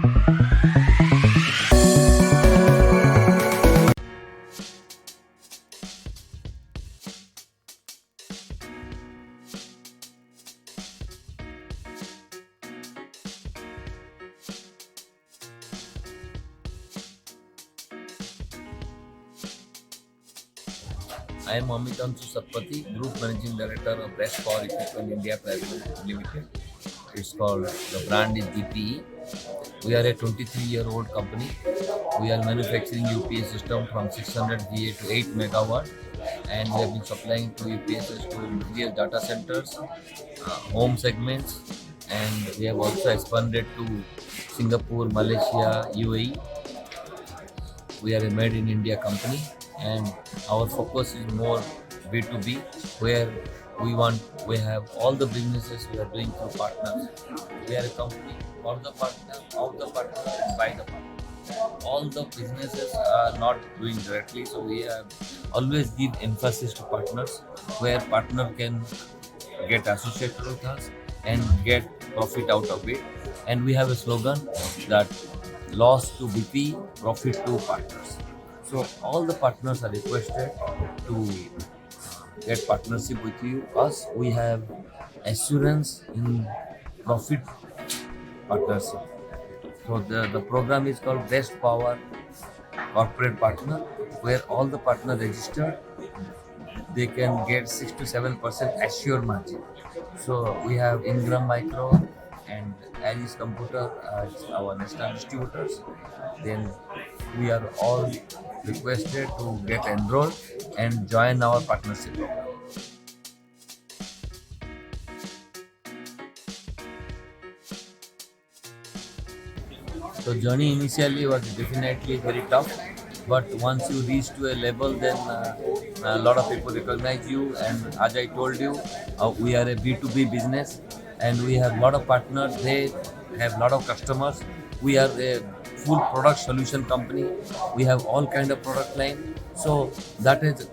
I am Amitansu Satpathy, Group Managing Director of Best Power Equipment India Private Limited. It's called, the brand is BPE. We are a 23-year-old company. We are manufacturing UPS system from 600 VA to 8 megawatt, and we have been supplying to UPSs to various data centers, home segments, and we have also expanded to Singapore, Malaysia, UAE. We are a made in India company, and our focus is more B2B, where we have all the businesses we are doing through partners. We are a company for the partner, of the partner, and by the partner. All the businesses are not doing directly, so we have always give emphasis to partners, where partner can get associated with us and get profit out of it. And we have a slogan that loss to BP, profit to partners. So all the partners are requested to get partnership with you. Us, we have assurance in profit partnership. So the program is called Best Power Corporate Partner, where all the partners registered, they can get 6 to 7% assured margin. So we have Ingram Micro and Alice Computer as our national distributors. Then we are all requested to get enrolled and join our partnership program. So journey initially was definitely very tough, but once you reach to a level, then a lot of people recognize you. And as I told you, we are a B2B business, and we have a lot of partners. They have a lot of customers. We are a full product solution company. We have all kind of product line. So that has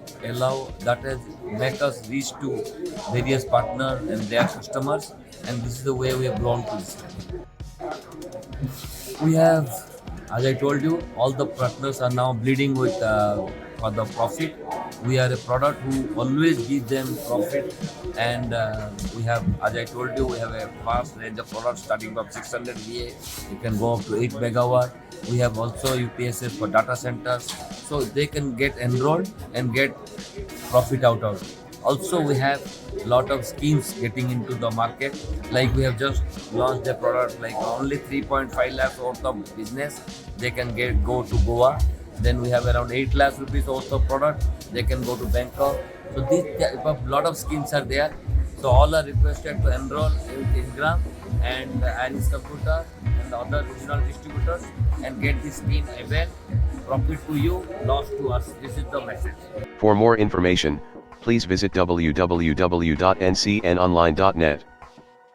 make us reach to various partners and their customers, and this is the way we have grown to this. We have, as I told you, all the partners are now bleeding with for the profit. We are a product who always give them profit, and we have, as I told you, we have a vast range of products starting from 600 VA. You can go up to 8 megawatt. We have also UPSs for data centers, so they can get enrolled and get profit out of it. Also, we have a lot of schemes getting into the market. Like we have just launched a product like only 3.5 lakhs worth of business. They can go to Goa. Then we have around 8 lakhs rupees worth of product. They can go to Bangkok. So these lot of schemes are there. So all are requested to enroll in Ingram and Alice Computer and the other regional distributors and get this scheme event. Profit to you, loss to us. This is the message. For more information, please visit www.ncnonline.net.